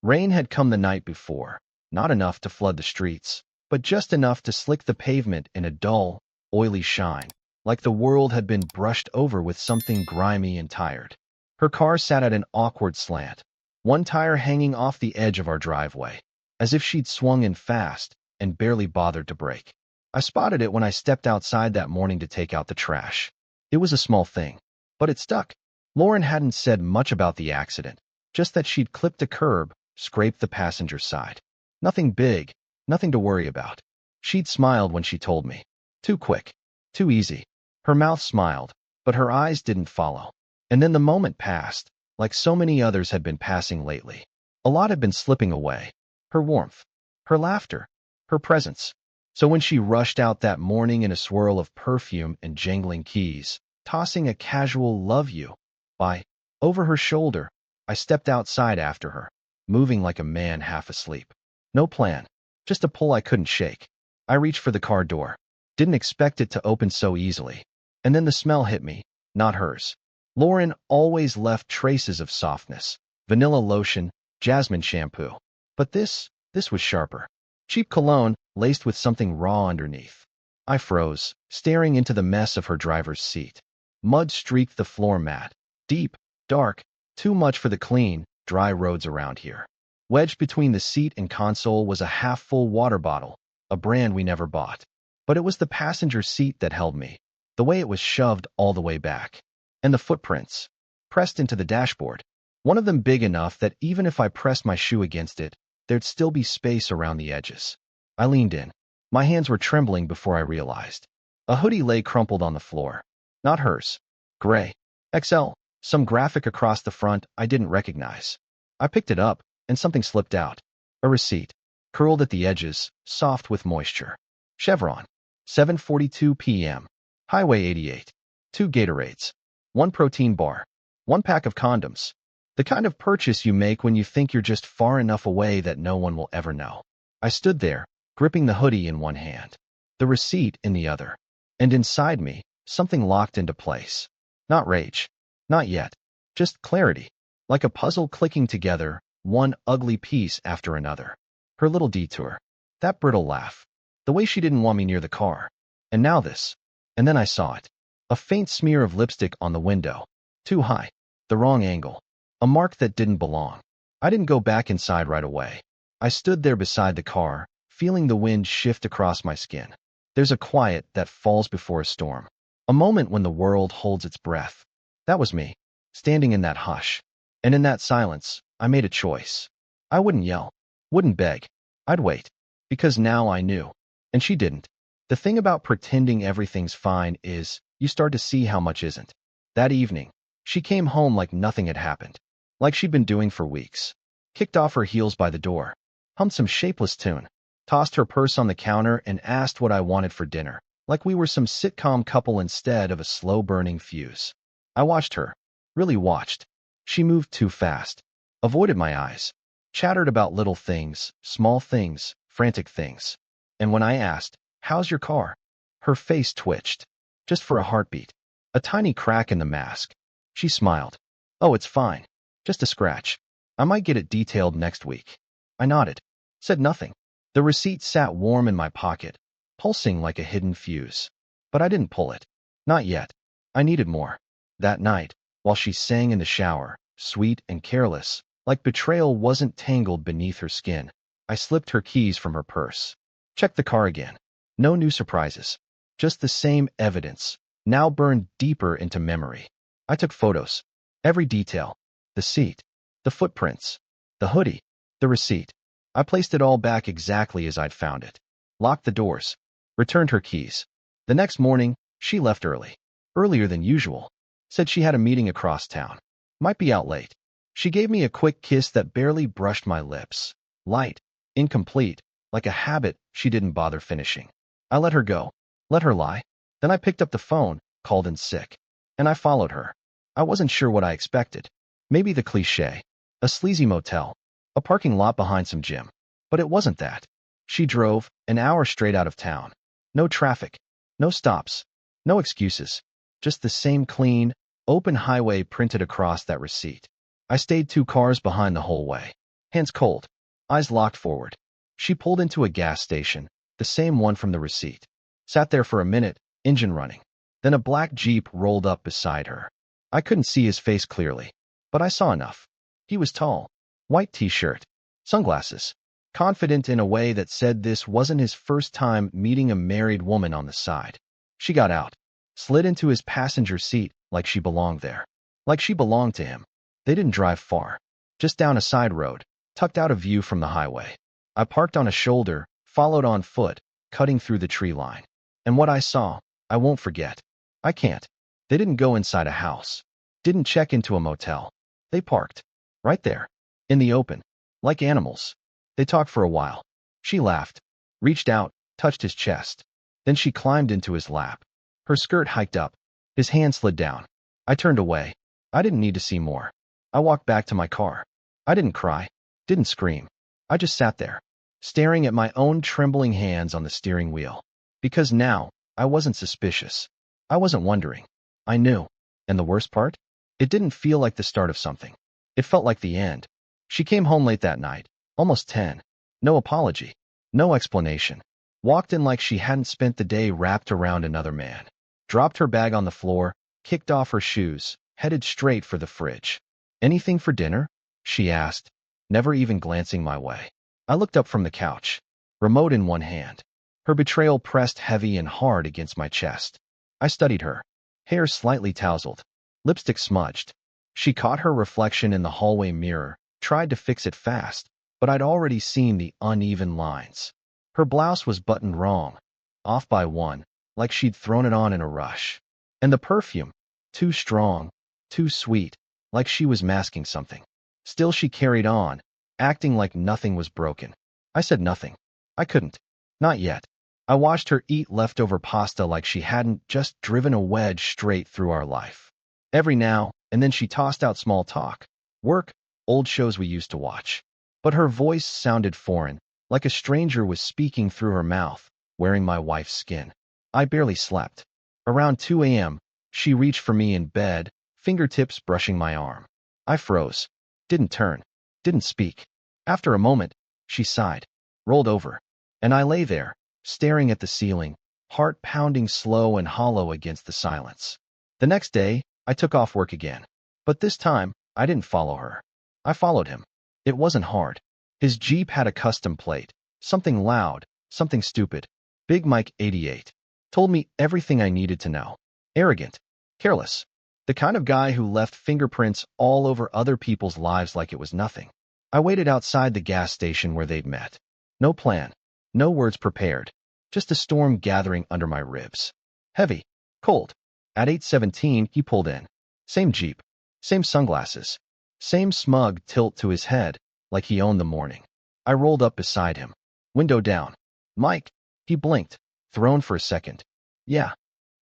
Rain had come the night before, not enough to flood the streets, but just enough to slick the pavement in a dull, oily shine, like the world had been brushed over with something grimy and tired. Her car sat at an awkward slant, one tire hanging off the edge of our driveway, as if she'd swung in fast and barely bothered to brake. I spotted it when I stepped outside that morning to take out the trash. It was a small thing, but it stuck. Lauren hadn't said much about the accident, just that she'd clipped a curb, scraped the passenger side. Nothing big, nothing to worry about. She'd smiled when she told me. Too quick, too easy. Her mouth smiled, but her eyes didn't follow. And then the moment passed, like so many others had been passing lately. A lot had been slipping away. Her warmth, her laughter, her presence. So when she rushed out that morning in a swirl of perfume and jangling keys, tossing a casual "love you" by over her shoulder, I stepped outside after her, moving like a man half asleep. No plan, just a pull I couldn't shake. I reached for the car door. Didn't expect it to open so easily. And then the smell hit me, not hers. Lauren always left traces of softness, vanilla lotion, jasmine shampoo. But this was sharper. Cheap cologne laced with something raw underneath. I froze, staring into the mess of her driver's seat. Mud streaked the floor mat. Deep, dark, too much for the clean, dry roads around here. Wedged between the seat and console was a half-full water bottle, a brand we never bought. But it was the passenger seat that held me, the way it was shoved all the way back. And the footprints, pressed into the dashboard. One of them big enough that even if I pressed my shoe against it, there'd still be space around the edges. I leaned in. My hands were trembling before I realized. A hoodie lay crumpled on the floor. Not hers. Gray. XL. Some graphic across the front I didn't recognize. I picked it up, and something slipped out. A receipt. Curled at the edges, soft with moisture. Chevron. 7:42 p.m. Highway 88. 2 Gatorades. 1 protein bar. 1 pack of condoms. The kind of purchase you make when you think you're just far enough away that no one will ever know. I stood there, gripping the hoodie in one hand, the receipt in the other. And inside me, something locked into place. Not rage. Not yet. Just clarity. Like a puzzle clicking together, one ugly piece after another. Her little detour. That brittle laugh. The way she didn't want me near the car. And now this. And then I saw it. A faint smear of lipstick on the window. Too high. The wrong angle. A mark that didn't belong. I didn't go back inside right away. I stood there beside the car, feeling the wind shift across my skin. There's a quiet that falls before a storm. A moment when the world holds its breath. That was me, standing in that hush. And in that silence, I made a choice. I wouldn't yell. Wouldn't beg. I'd wait. Because now I knew. And she didn't. The thing about pretending everything's fine is, you start to see how much isn't. That evening, she came home like nothing had happened. Like she'd been doing for weeks. Kicked off her heels by the door. Hummed some shapeless tune. Tossed her purse on the counter and asked what I wanted for dinner. Like we were some sitcom couple instead of a slow-burning fuse. I watched her. Really watched. She moved too fast. Avoided my eyes. Chattered about little things, small things, frantic things. And when I asked, "How's your car?" her face twitched. Just for a heartbeat. A tiny crack in the mask. She smiled. "Oh, it's fine. Just a scratch. I might get it detailed next week." I nodded. Said nothing. The receipt sat warm in my pocket, pulsing like a hidden fuse. But I didn't pull it. Not yet. I needed more. That night, while she sang in the shower, sweet and careless, like betrayal wasn't tangled beneath her skin, I slipped her keys from her purse. Checked the car again. No new surprises. Just the same evidence, now burned deeper into memory. I took photos. Every detail. The seat. The footprints. The hoodie. The receipt. I placed it all back exactly as I'd found it. Locked the doors. Returned her keys. The next morning, she left early. Earlier than usual. Said she had a meeting across town. Might be out late. She gave me a quick kiss that barely brushed my lips. Light. Incomplete. Like a habit she didn't bother finishing. I let her go. Let her lie. Then I picked up the phone, called in sick. And I followed her. I wasn't sure what I expected. Maybe the cliché. A sleazy motel. A parking lot behind some gym. But it wasn't that. She drove an hour straight out of town. No traffic. No stops. No excuses. Just the same clean, open highway printed across that receipt. I stayed 2 cars behind the whole way. hands cold, eyes locked forward. She pulled into a gas station, the same one from the receipt. Sat there for a minute, engine running. Then a black Jeep rolled up beside her. I couldn't see his face clearly, but I saw enough. He was tall, white t-shirt, sunglasses, confident in a way that said this wasn't his first time meeting a married woman on the side. She got out, slid into his passenger seat like she belonged there. Like she belonged to him. They didn't drive far, just down a side road, tucked out of view from the highway. I parked on a shoulder, followed on foot, cutting through the tree line. And what I saw, I won't forget. I can't. They didn't go inside a house. Didn't check into a motel. They parked. Right there. In the open. Like animals. They talked for a while. She laughed. Reached out, touched his chest. Then she climbed into his lap. Her skirt hiked up. His hand slid down. I turned away. I didn't need to see more. I walked back to my car. I didn't cry. Didn't scream. I just sat there, staring at my own trembling hands on the steering wheel. Because now, I wasn't suspicious. I wasn't wondering. I knew. And the worst part? It didn't feel like the start of something. It felt like the end. She came home late that night, almost 10. No apology. No explanation. Walked in like she hadn't spent the day wrapped around another man. Dropped her bag on the floor, kicked off her shoes, headed straight for the fridge. Anything for dinner? She asked, never even glancing my way. I looked up from the couch, remote in one hand. Her betrayal pressed heavy and hard against my chest. I studied her. Hair slightly tousled, lipstick smudged. She caught her reflection in the hallway mirror, tried to fix it fast, but I'd already seen the uneven lines. Her blouse was buttoned wrong, off by one, like she'd thrown it on in a rush. And the perfume, too strong, too sweet, like she was masking something. Still she carried on, acting like nothing was broken. I said nothing. I couldn't. Not yet. I watched her eat leftover pasta like she hadn't just driven a wedge straight through our life. Every now and then she tossed out small talk. Work, old shows we used to watch. But her voice sounded foreign, like a stranger was speaking through her mouth, wearing my wife's skin. I barely slept. Around 2 a.m., she reached for me in bed, fingertips brushing my arm. I froze. Didn't turn. Didn't speak. After a moment, she sighed, rolled over, and I lay there, staring at the ceiling, heart pounding slow and hollow against the silence. The next day, I took off work again. But this time, I didn't follow her. I followed him. It wasn't hard. His Jeep had a custom plate. Something loud, something stupid. Big Mike 88. Told me everything I needed to know. Arrogant. Careless. The kind of guy who left fingerprints all over other people's lives like it was nothing. I waited outside the gas station where they'd met. No plan. No words prepared. Just a storm gathering under my ribs. Heavy. Cold. At 8:17, he pulled in. Same Jeep. Same sunglasses. Same smug tilt to his head, like he owned the morning. I rolled up beside him. Window down. Mike. He blinked, thrown for a second. Yeah.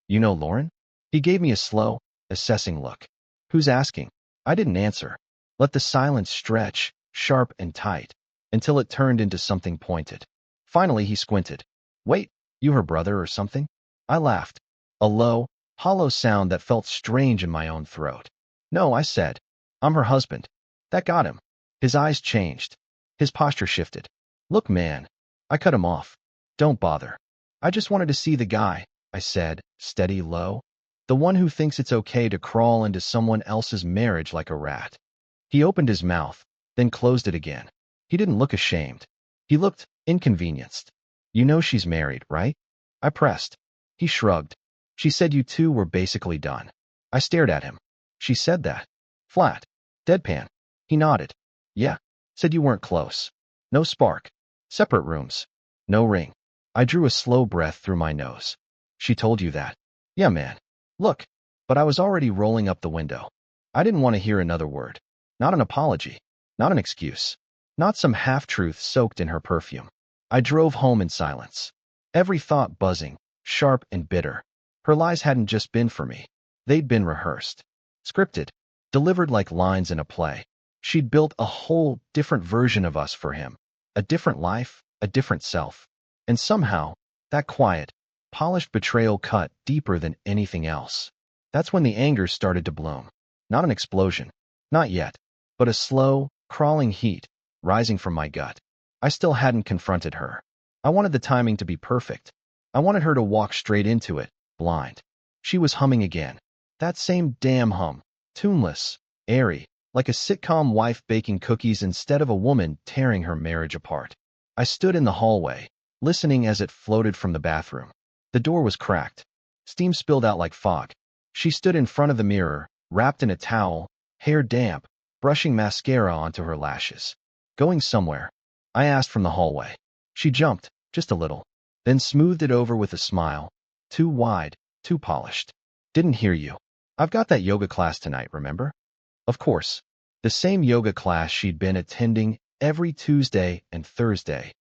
You know Lauren? He gave me a slow, assessing look. Who's asking? I didn't answer. Let the silence stretch, sharp and tight, until it turned into something pointed. Finally, he squinted. Wait, you her brother or something? I laughed. A low, hollow sound that felt strange in my own throat. No, I said. I'm her husband. That got him. His eyes changed. His posture shifted. Look, man. I cut him off. Don't bother. I just wanted to see the guy, I said, steady, low. The one who thinks it's okay to crawl into someone else's marriage like a rat. He opened his mouth, then closed it again. He didn't look ashamed. He looked inconvenienced. You know she's married, right? I pressed. He shrugged. She said you two were basically done. I stared at him. She said that. Flat. Deadpan. He nodded. Yeah. Said you weren't close. No spark. Separate rooms. No ring. I drew a slow breath through my nose. She told you that. Yeah, man. Look. But I was already rolling up the window. I didn't want to hear another word. Not an apology. Not an excuse. Not some half-truth soaked in her perfume. I drove home in silence. Every thought buzzing, sharp and bitter. Her lies hadn't just been for me. They'd been rehearsed. Scripted. Delivered like lines in a play. She'd built a whole different version of us for him. A different life, a different self. And somehow, that quiet, polished betrayal cut deeper than anything else. That's when the anger started to bloom. Not an explosion. Not yet. But a slow, crawling heat, rising from my gut. I still hadn't confronted her. I wanted the timing to be perfect. I wanted her to walk straight into it, blind. She was humming again. That same damn hum. Tuneless, airy, like a sitcom wife baking cookies instead of a woman tearing her marriage apart. I stood in the hallway, listening as it floated from the bathroom. The door was cracked. Steam spilled out like fog. She stood in front of the mirror, wrapped in a towel, hair damp, brushing mascara onto her lashes. Going somewhere? I asked from the hallway. She jumped, just a little, then smoothed it over with a smile. Too wide, too polished. Didn't hear you. I've got that yoga class tonight, remember? Of course. The same yoga class she'd been attending every Tuesday and Thursday,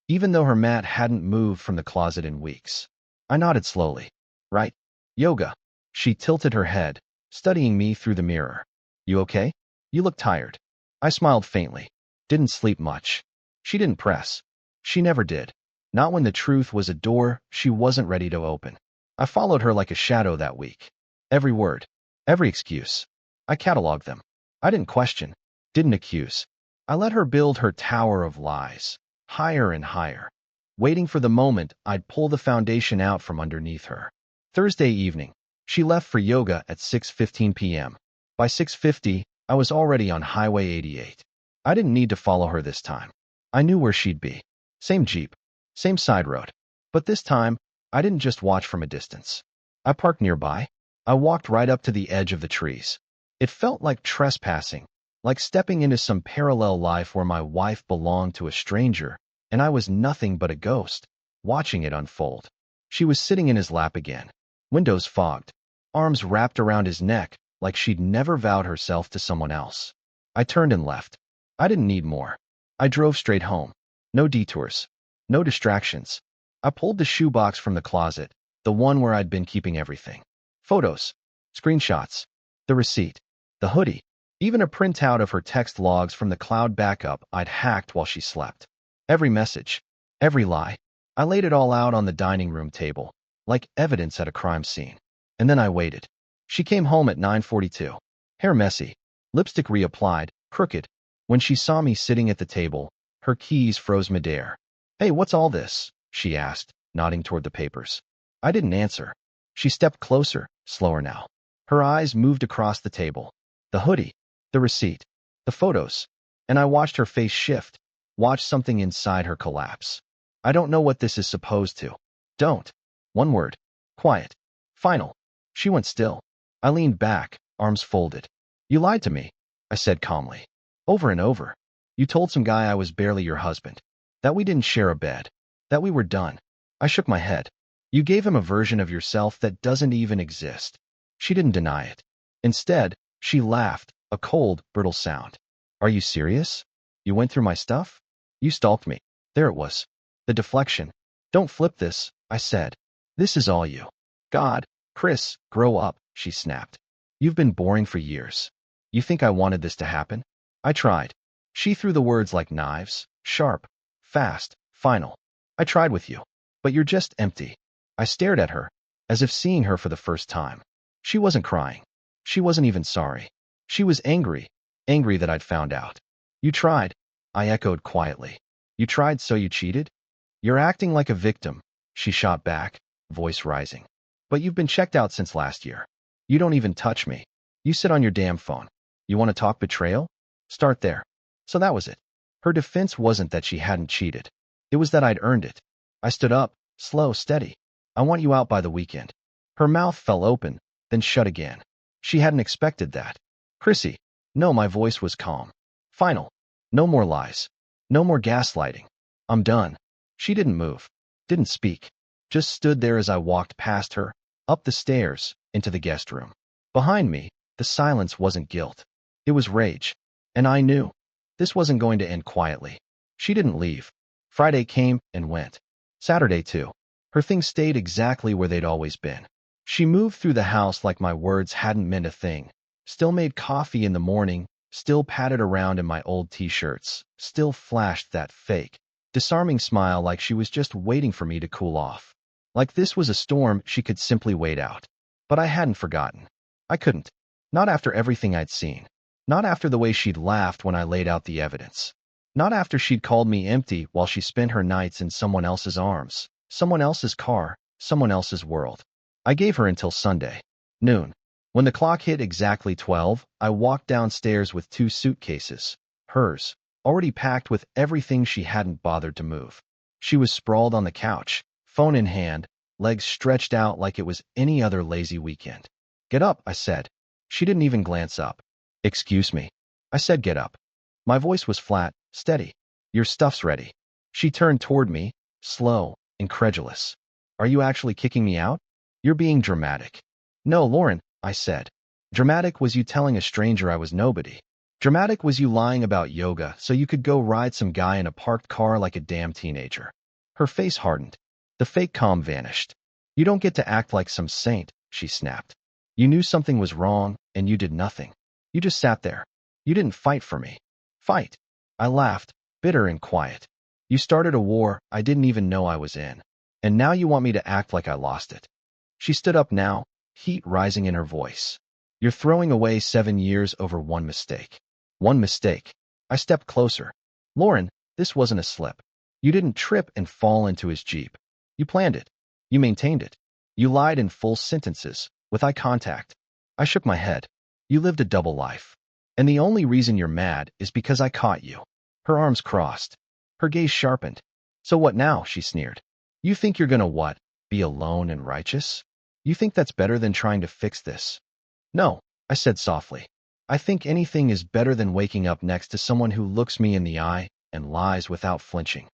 even though her mat hadn't moved from the closet in weeks. I nodded slowly. Right. Yoga. She tilted her head, studying me through the mirror. You okay? You look tired. I smiled faintly. Didn't sleep much. She didn't press. She never did. Not when the truth was a door she wasn't ready to open. I followed her like a shadow that week. Every word. Every excuse. I cataloged them. I didn't question. Didn't accuse. I let her build her tower of lies. Higher and higher. Waiting for the moment I'd pull the foundation out from underneath her. Thursday evening. She left for yoga at 6:15 p.m. By 6:50, I was already on Highway 88. I didn't need to follow her this time. I knew where she'd be. Same Jeep. Same side road. But this time, I didn't just watch from a distance. I parked nearby. I walked right up to the edge of the trees. It felt like trespassing, like stepping into some parallel life where my wife belonged to a stranger, and I was nothing but a ghost, watching it unfold. She was sitting in his lap again, windows fogged, arms wrapped around his neck like she'd never vowed herself to someone else. I turned and left. I didn't need more. I drove straight home. No detours. No distractions. I pulled the shoebox from the closet, the one where I'd been keeping everything. Photos, screenshots, the receipt, the hoodie, even a printout of her text logs from the cloud backup I'd hacked while she slept. Every message, every lie. I laid it all out on the dining room table, like evidence at a crime scene. And then I waited. She came home at 9:42. Hair messy, lipstick reapplied, crooked. When she saw me sitting at the table, her keys froze midair. Hey, what's all this? She asked, nodding toward the papers. I didn't answer. She stepped closer, slower now. Her eyes moved across the table. The hoodie, the receipt, the photos. And I watched her face shift, watched something inside her collapse. I don't know what this is supposed to. Don't. One word. Quiet. Final. She went still. I leaned back, arms folded. You lied to me, I said calmly. Over and over. You told some guy I was barely your husband. That we didn't share a bed. That we were done. I shook my head. You gave him a version of yourself that doesn't even exist. She didn't deny it. Instead, she laughed, a cold, brittle sound. Are you serious? You went through my stuff? You stalked me. There it was. The deflection. Don't flip this, I said. This is all you. God, Chris, grow up, she snapped. You've been boring for years. You think I wanted this to happen? I tried. She threw the words like knives, sharp, fast, final. I tried with you. But you're just empty. I stared at her, as if seeing her for the first time. She wasn't crying. She wasn't even sorry. She was angry, angry that I'd found out. You tried, I echoed quietly. You tried, so you cheated? You're acting like a victim, she shot back, voice rising. But you've been checked out since last year. You don't even touch me. You sit on your damn phone. You want to talk betrayal? Start there. So that was it. Her defense wasn't that she hadn't cheated. It was that I'd earned it. I stood up, slow, steady. I want you out by the weekend. Her mouth fell open, then shut again. She hadn't expected that. Chrissy. No, my voice was calm. Final. No more lies. No more gaslighting. I'm done. She didn't move. Didn't speak. Just stood there as I walked past her, up the stairs, into the guest room. Behind me, the silence wasn't guilt. It was rage. And I knew. This wasn't going to end quietly. She didn't leave. Friday came and went. Saturday too. Her things stayed exactly where they'd always been. She moved through the house like my words hadn't meant a thing. Still made coffee in the morning, still patted around in my old t-shirts, still flashed that fake, disarming smile like she was just waiting for me to cool off. Like this was a storm she could simply wait out. But I hadn't forgotten. I couldn't. Not after everything I'd seen. Not after the way she'd laughed when I laid out the evidence. Not after she'd called me empty while she spent her nights in someone else's arms, someone else's car, someone else's world. I gave her until Sunday, noon. When the clock hit exactly 12, I walked downstairs with 2 suitcases, hers, already packed with everything she hadn't bothered to move. She was sprawled on the couch, phone in hand, legs stretched out like it was any other lazy weekend. Get up, I said. She didn't even glance up. Excuse me. I said get up. My voice was flat, steady. Your stuff's ready. She turned toward me, slow, incredulous. Are you actually kicking me out? You're being dramatic. No, Lauren, I said. Dramatic was you telling a stranger I was nobody. Dramatic was you lying about yoga so you could go ride some guy in a parked car like a damn teenager. Her face hardened. The fake calm vanished. You don't get to act like some saint, she snapped. You knew something was wrong, and you did nothing. You just sat there. You didn't fight for me. Fight. I laughed, bitter and quiet. You started a war I didn't even know I was in. And now you want me to act like I lost it. She stood up now, heat rising in her voice. You're throwing away 7 years over one mistake. One mistake. I stepped closer. Lauren, this wasn't a slip. You didn't trip and fall into his Jeep. You planned it. You maintained it. You lied in full sentences, with eye contact. I shook my head. You lived a double life. And the only reason you're mad is because I caught you. Her arms crossed. Her gaze sharpened. So what now? She sneered. You think you're gonna what? Be alone and righteous? You think that's better than trying to fix this? No, I said softly. I think anything is better than waking up next to someone who looks me in the eye and lies without flinching.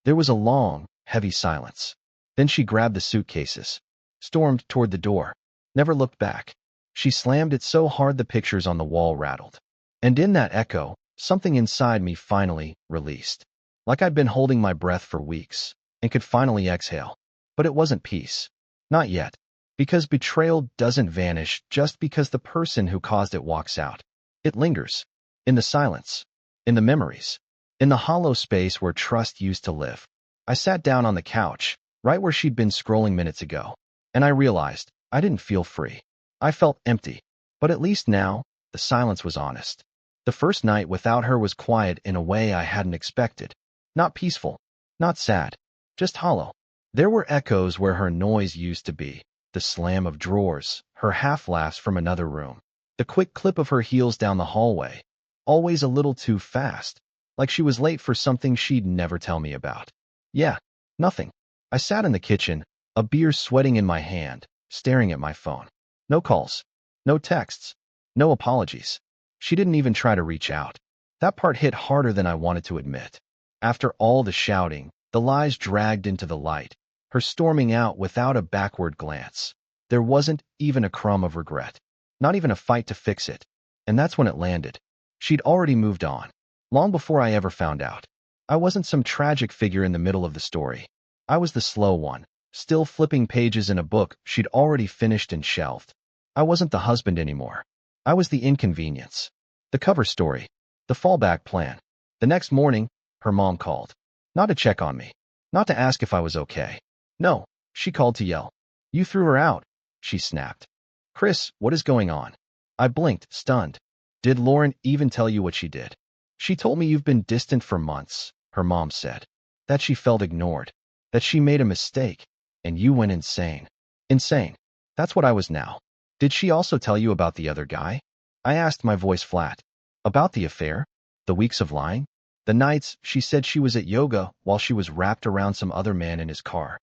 There was a long, heavy silence. Then she grabbed the suitcases, stormed toward the door, never looked back. She slammed it so hard the pictures on the wall rattled. And in that echo, something inside me finally released. Like I'd been holding my breath for weeks and could finally exhale. But it wasn't peace. Not yet. Because betrayal doesn't vanish just because the person who caused it walks out. It lingers. In the silence. In the memories. In the hollow space where trust used to live. I sat down on the couch, right where she'd been scrolling minutes ago. And I realized I didn't feel free. I felt empty. But at least now, the silence was honest. The first night without her was quiet in a way I hadn't expected. Not peaceful. Not sad. Just hollow. There were echoes where her noise used to be. The slam of drawers, her half-laughs from another room, the quick clip of her heels down the hallway, always a little too fast, like she was late for something she'd never tell me about. Yeah, nothing. I sat in the kitchen, a beer sweating in my hand, staring at my phone. No calls, no texts, no apologies. She didn't even try to reach out. That part hit harder than I wanted to admit. After all the shouting, the lies dragged into the light, her storming out without a backward glance. There wasn't even a crumb of regret. Not even a fight to fix it. And that's when it landed. She'd already moved on. Long before I ever found out. I wasn't some tragic figure in the middle of the story. I was the slow one, still flipping pages in a book she'd already finished and shelved. I wasn't the husband anymore. I was the inconvenience. The cover story. The fallback plan. The next morning, her mom called. Not to check on me. Not to ask if I was okay. No, she called to yell. You threw her out, she snapped. Chris, what is going on? I blinked, stunned. Did Lauren even tell you what she did? She told me you've been distant for months, her mom said. That she felt ignored. That she made a mistake. And you went insane. Insane. That's what I was now. Did she also tell you about the other guy? I asked, my voice flat. About the affair? The weeks of lying? The nights she said she was at yoga while she was wrapped around some other man in his car.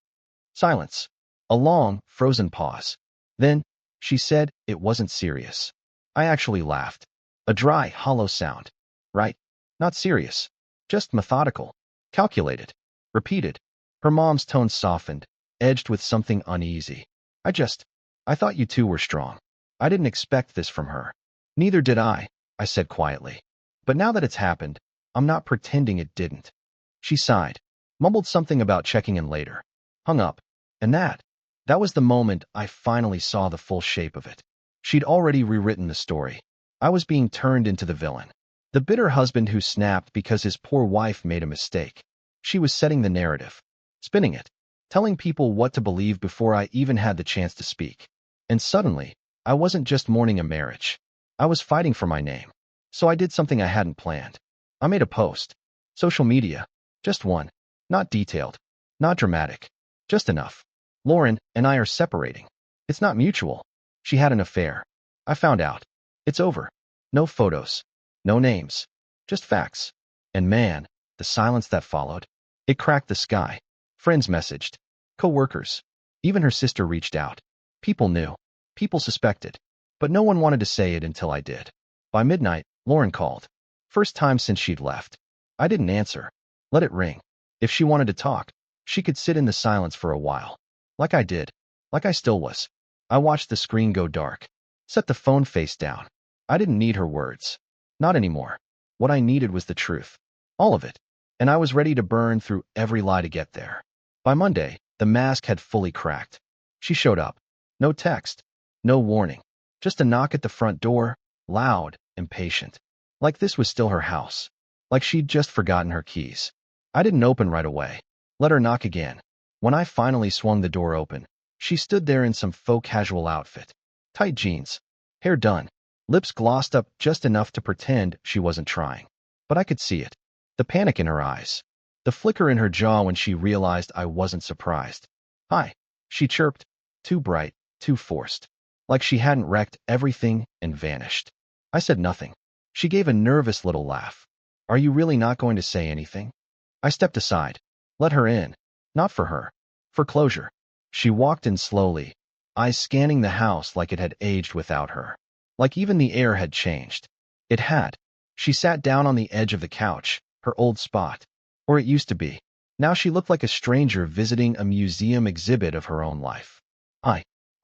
Silence. A long, frozen pause. Then, she said it wasn't serious. I actually laughed. A dry, hollow sound. Right. Not serious. Just methodical. Calculated. Repeated. Her mom's tone softened, edged with something uneasy. I thought you two were strong. I didn't expect this from her. Neither did I said quietly. But now that it's happened, I'm not pretending it didn't. She sighed, mumbled something about checking in later. Hung up. And that was the moment I finally saw the full shape of it. She'd already rewritten the story. I was being turned into the villain. The bitter husband who snapped because his poor wife made a mistake. She was setting the narrative. Spinning it. Telling people what to believe before I even had the chance to speak. And suddenly, I wasn't just mourning a marriage. I was fighting for my name. So I did something I hadn't planned. I made a post. Social media. Just one. Not detailed. Not dramatic. Just enough. Lauren and I are separating. It's not mutual. She had an affair. I found out. It's over. No photos. No names. Just facts. And man, the silence that followed. It cracked the sky. Friends messaged. Co-workers. Even her sister reached out. People knew. People suspected. But no one wanted to say it until I did. By midnight, Lauren called. First time since she'd left. I didn't answer. Let it ring. If she wanted to talk, she could sit in the silence for a while. Like I did. Like I still was. I watched the screen go dark. Set the phone face down. I didn't need her words. Not anymore. What I needed was the truth. All of it. And I was ready to burn through every lie to get there. By Monday, the mask had fully cracked. She showed up. No text. No warning. Just a knock at the front door, loud, impatient. Like this was still her house. Like she'd just forgotten her keys. I didn't open right away. Let her knock again. When I finally swung the door open, she stood there in some faux casual outfit. Tight jeans. Hair done. Lips glossed up just enough to pretend she wasn't trying. But I could see it. The panic in her eyes. The flicker in her jaw when she realized I wasn't surprised. Hi, she chirped. Too bright, too forced. Like she hadn't wrecked everything and vanished. I said nothing. She gave a nervous little laugh. Are you really not going to say anything? I stepped aside. Let her in. Not for her. For closure. She walked in slowly, eyes scanning the house like it had aged without her. Like even the air had changed. It had. She sat down on the edge of the couch, her old spot. Or it used to be. Now she looked like a stranger visiting a museum exhibit of her own life.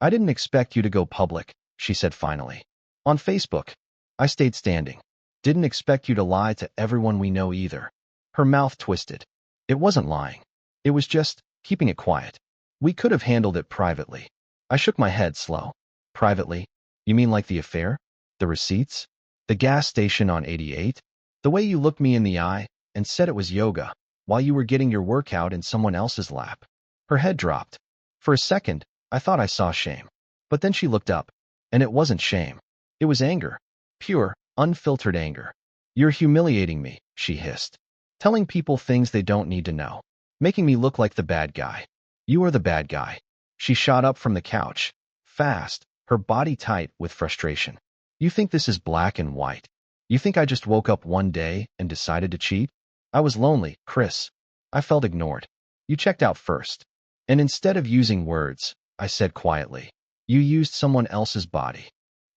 I didn't expect you to go public, she said finally. On Facebook. I stayed standing. Didn't expect you to lie to everyone we know either. Her mouth twisted. It wasn't lying. It was just keeping it quiet. We could have handled it privately. I shook my head slow. Privately? You mean like the affair? The receipts? The gas station on 88? The way you looked me in the eye and said it was yoga while you were getting your workout in someone else's lap. Her head dropped. For a second, I thought I saw shame. But then she looked up, and it wasn't shame. It was anger. Pure, unfiltered anger. You're humiliating me, she hissed. Telling people things they don't need to know. Making me look like the bad guy. You are the bad guy. She shot up from the couch. Fast, her body tight with frustration. You think this is black and white? You think I just woke up one day and decided to cheat? I was lonely, Chris. I felt ignored. You checked out first. And instead of using words, I said quietly, you used someone else's body.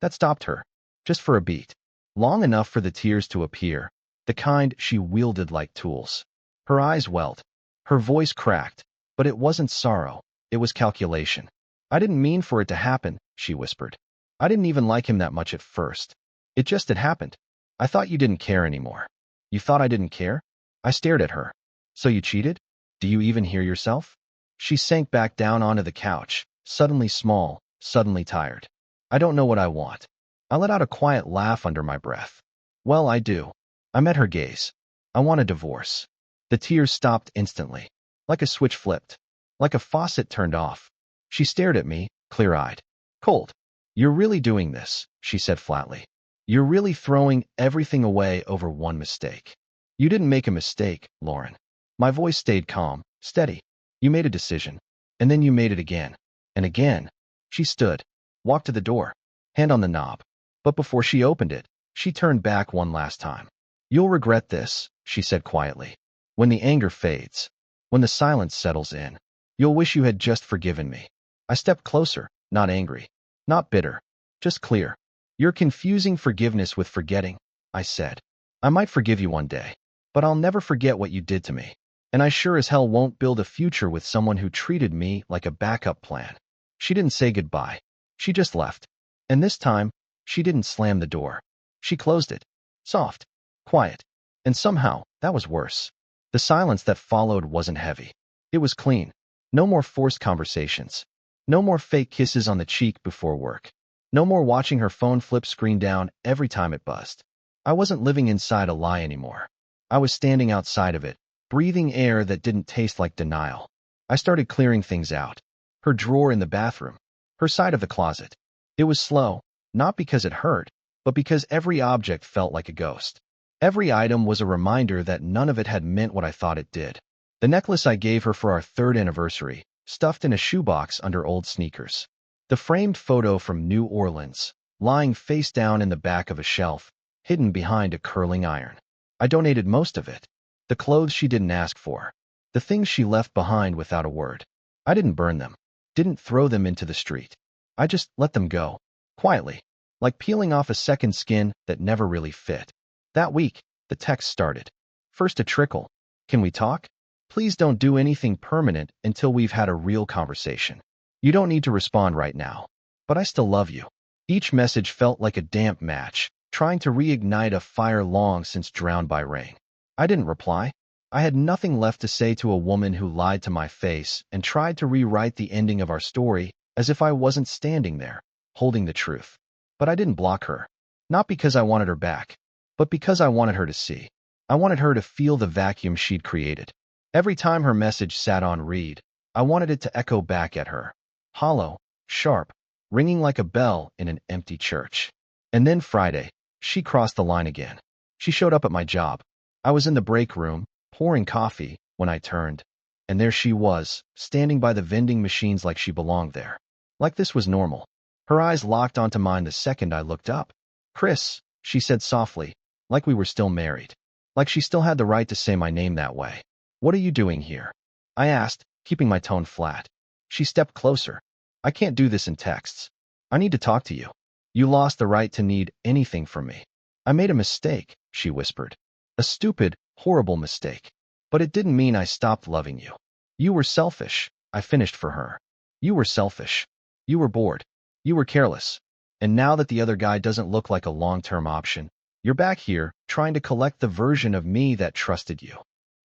That stopped her. Just for a beat. Long enough for the tears to appear, the kind she wielded like tools. Her eyes welled. Her voice cracked, but it wasn't sorrow. It was calculation. I didn't mean for it to happen, she whispered. I didn't even like him that much at first. It just had happened. I thought you didn't care anymore. You thought I didn't care? I stared at her. So you cheated? Do you even hear yourself? She sank back down onto the couch, suddenly small, suddenly tired. I don't know what I want. I let out a quiet laugh under my breath. Well, I do. I met her gaze. I want a divorce. The tears stopped instantly. Like a switch flipped. Like a faucet turned off. She stared at me, clear-eyed. Cold. You're really doing this, she said flatly. You're really throwing everything away over one mistake. You didn't make a mistake, Lauren. My voice stayed calm, steady. You made a decision. And then you made it again. And again. She stood. Walked to the door. Hand on the knob. But before she opened it, she turned back one last time. You'll regret this, she said quietly. When the anger fades. When the silence settles in. You'll wish you had just forgiven me. I stepped closer, not angry. Not bitter. Just clear. You're confusing forgiveness with forgetting, I said. I might forgive you one day. But I'll never forget what you did to me. And I sure as hell won't build a future with someone who treated me like a backup plan. She didn't say goodbye. She just left. And this time, she didn't slam the door. She closed it. Soft. Quiet. And somehow, that was worse. The silence that followed wasn't heavy. It was clean. No more forced conversations. No more fake kisses on the cheek before work. No more watching her phone flip screen down every time it buzzed. I wasn't living inside a lie anymore. I was standing outside of it, breathing air that didn't taste like denial. I started clearing things out. Her drawer in the bathroom. Her side of the closet. It was slow, not because it hurt, but because every object felt like a ghost. Every item was a reminder that none of it had meant what I thought it did. The necklace I gave her for our 3rd anniversary, stuffed in a shoebox under old sneakers. The framed photo from New Orleans, lying face down in the back of a shelf, hidden behind a curling iron. I donated most of it. The clothes she didn't ask for. The things she left behind without a word. I didn't burn them. Didn't throw them into the street. I just let them go. Quietly. Like peeling off a second skin that never really fit. That week, the text started. First a trickle. Can we talk? Please don't do anything permanent until we've had a real conversation. You don't need to respond right now. But I still love you. Each message felt like a damp match, trying to reignite a fire long since drowned by rain. I didn't reply. I had nothing left to say to a woman who lied to my face and tried to rewrite the ending of our story as if I wasn't standing there, holding the truth. But I didn't block her. Not because I wanted her back, but because I wanted her to see. I wanted her to feel the vacuum she'd created. Every time her message sat on read, I wanted it to echo back at her. Hollow, sharp, ringing like a bell in an empty church. And then Friday, she crossed the line again. She showed up at my job. I was in the break room, pouring coffee, when I turned. And there she was, standing by the vending machines like she belonged there. Like this was normal. Her eyes locked onto mine the second I looked up. Chris, she said softly, like we were still married. Like she still had the right to say my name that way. What are you doing here? I asked, keeping my tone flat. She stepped closer. I can't do this in texts. I need to talk to you. You lost the right to need anything from me. I made a mistake, she whispered. A stupid, horrible mistake. But it didn't mean I stopped loving you. You were selfish, I finished for her. You were selfish. You were bored. You were careless. And now that the other guy doesn't look like a long-term option, you're back here, trying to collect the version of me that trusted you.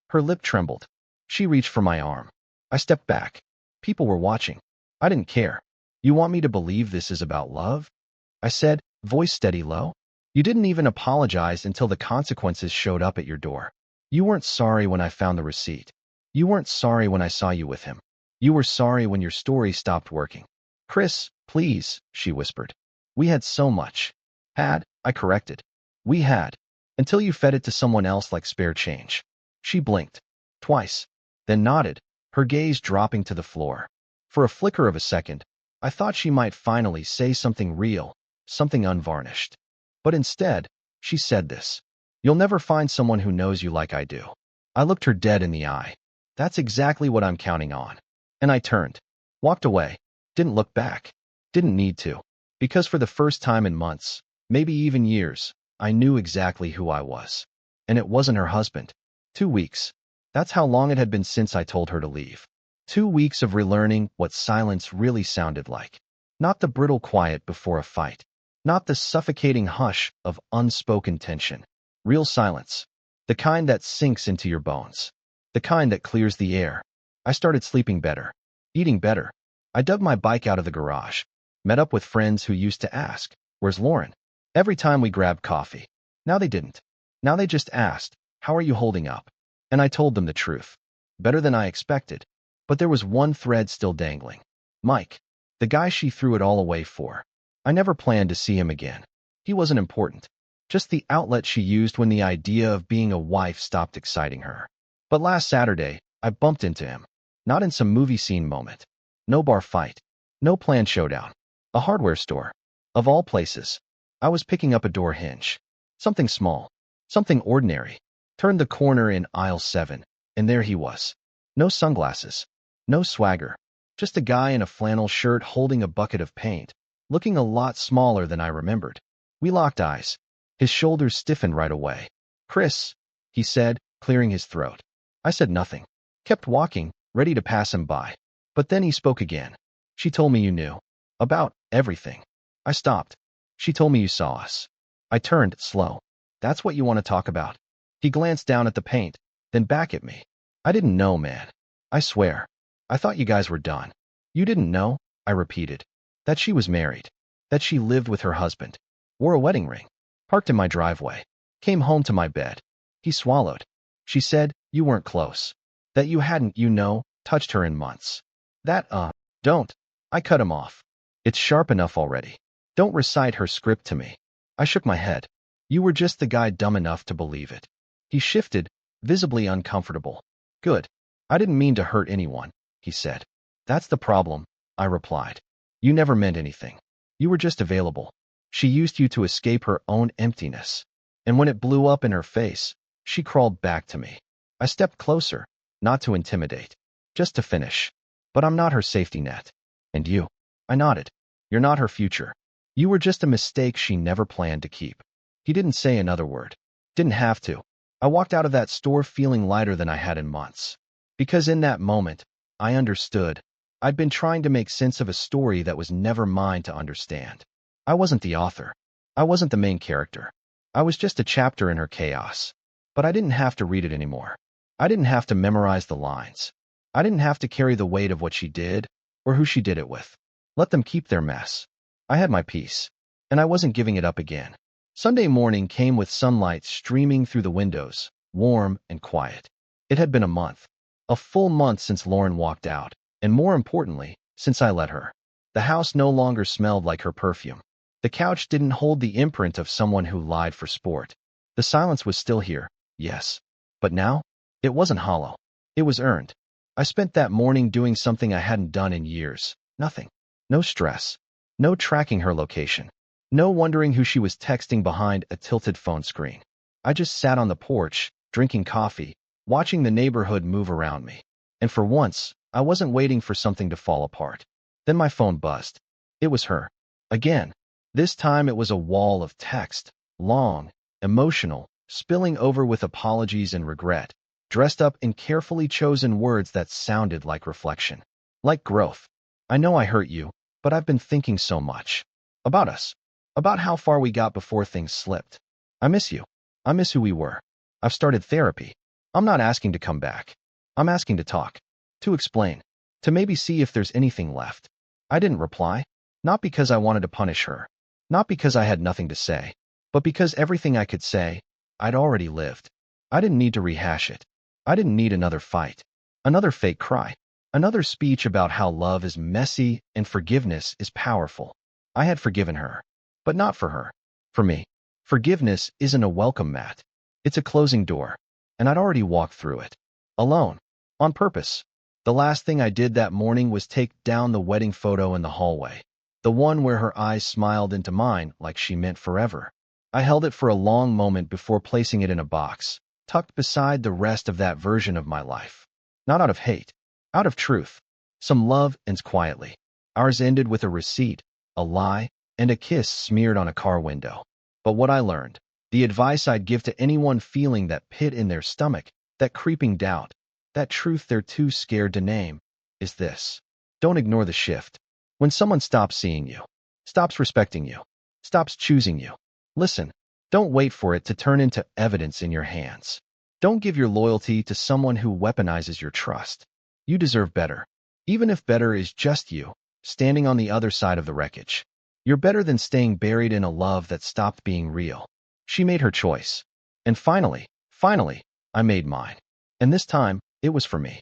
Her lip trembled. She reached for my arm. I stepped back. People were watching. I didn't care. You want me to believe this is about love? I said, voice steady low. You didn't even apologize until the consequences showed up at your door. You weren't sorry when I found the receipt. You weren't sorry when I saw you with him. You were sorry when your story stopped working. Chris, please, she whispered. We had so much. Had, I corrected. We had. Until you fed it to someone else like spare change. She blinked. Twice. Then nodded, her gaze dropping to the floor. For a flicker of a second, I thought she might finally say something real, something unvarnished. But instead, she said this. You'll never find someone who knows you like I do. I looked her dead in the eye. That's exactly what I'm counting on. And I turned. Walked away. Didn't look back. Didn't need to. Because for the first time in months, maybe even years, I knew exactly who I was. And it wasn't her husband. 2 weeks. That's how long it had been since I told her to leave. 2 weeks of relearning what silence really sounded like. Not the brittle quiet before a fight. Not the suffocating hush of unspoken tension. Real silence. The kind that sinks into your bones. The kind that clears the air. I started sleeping better. Eating better. I dug my bike out of the garage. Met up with friends who used to ask, where's Lauren? Every time we grabbed coffee. Now they didn't. Now they just asked, how are you holding up? And I told them the truth. Better than I expected. But there was one thread still dangling. Mike. The guy she threw it all away for. I never planned to see him again. He wasn't important. Just the outlet she used when the idea of being a wife stopped exciting her. But last Saturday, I bumped into him. Not in some movie scene moment. No bar fight. No planned showdown. A hardware store. Of all places. I was picking up a door hinge. Something small. Something ordinary. Turned the corner in aisle 7, and there he was. No sunglasses. No swagger. Just a guy in a flannel shirt holding a bucket of paint, looking a lot smaller than I remembered. We locked eyes. His shoulders stiffened right away. Chris, he said, clearing his throat. I said nothing. Kept walking, ready to pass him by. But then he spoke again. She told me you knew. About everything. I stopped. She told me you saw us. I turned, slow. That's what you want to talk about? He glanced down at the paint, then back at me. I didn't know, man. I swear. I thought you guys were done. You didn't know, I repeated. That she was married. That she lived with her husband. Wore a wedding ring. Parked in my driveway. Came home to my bed. He swallowed. She said, you weren't close. That you hadn't, touched her in months. Don't. I cut him off. It's sharp enough already. Don't recite her script to me. I shook my head. You were just the guy dumb enough to believe it. He shifted, visibly uncomfortable. Good. I didn't mean to hurt anyone, he said. That's the problem, I replied. You never meant anything. You were just available. She used you to escape her own emptiness. And when it blew up in her face, she crawled back to me. I stepped closer, not to intimidate, just to finish. But I'm not her safety net. And you? I nodded. You're not her future. You were just a mistake she never planned to keep. He didn't say another word. Didn't have to. I walked out of that store feeling lighter than I had in months. Because in that moment, I understood. I'd been trying to make sense of a story that was never mine to understand. I wasn't the author. I wasn't the main character. I was just a chapter in her chaos. But I didn't have to read it anymore. I didn't have to memorize the lines. I didn't have to carry the weight of what she did, or who she did it with. Let them keep their mess. I had my peace, and I wasn't giving it up again. Sunday morning came with sunlight streaming through the windows, warm and quiet. It had been a month. A full month since Lauren walked out, and more importantly, since I let her. The house no longer smelled like her perfume. The couch didn't hold the imprint of someone who lied for sport. The silence was still here, yes. But now, it wasn't hollow. It was earned. I spent that morning doing something I hadn't done in years. Nothing. No stress. No tracking her location. No wondering who she was texting behind a tilted phone screen. I just sat on the porch, drinking coffee, watching the neighborhood move around me. And for once, I wasn't waiting for something to fall apart. Then my phone buzzed. It was her. Again. This time it was a wall of text. Long, emotional, spilling over with apologies and regret, dressed up in carefully chosen words that sounded like reflection. Like growth. I know I hurt you, but I've been thinking so much. About us. About how far we got before things slipped. I miss you. I miss who we were. I've started therapy. I'm not asking to come back. I'm asking to talk. To explain. To maybe see if there's anything left. I didn't reply. Not because I wanted to punish her. Not because I had nothing to say. But because everything I could say, I'd already lived. I didn't need to rehash it. I didn't need another fight. Another fake cry. Another speech about how love is messy and forgiveness is powerful. I had forgiven her. But not for her. For me. Forgiveness isn't a welcome mat. It's a closing door. And I'd already walked through it. Alone. On purpose. The last thing I did that morning was take down the wedding photo in the hallway. The one where her eyes smiled into mine like she meant forever. I held it for a long moment before placing it in a box, tucked beside the rest of that version of my life. Not out of hate. Out of truth. Some love ends quietly. Ours ended with a receipt, a lie, and a kiss smeared on a car window. But what I learned, the advice I'd give to anyone feeling that pit in their stomach, that creeping doubt, that truth they're too scared to name, is this. Don't ignore the shift. When someone stops seeing you, stops respecting you, stops choosing you, listen. Don't wait for it to turn into evidence in your hands. Don't give your loyalty to someone who weaponizes your trust. You deserve better. Even if better is just you, standing on the other side of the wreckage. You're better than staying buried in a love that stopped being real. She made her choice. And finally, I made mine. And this time, it was for me.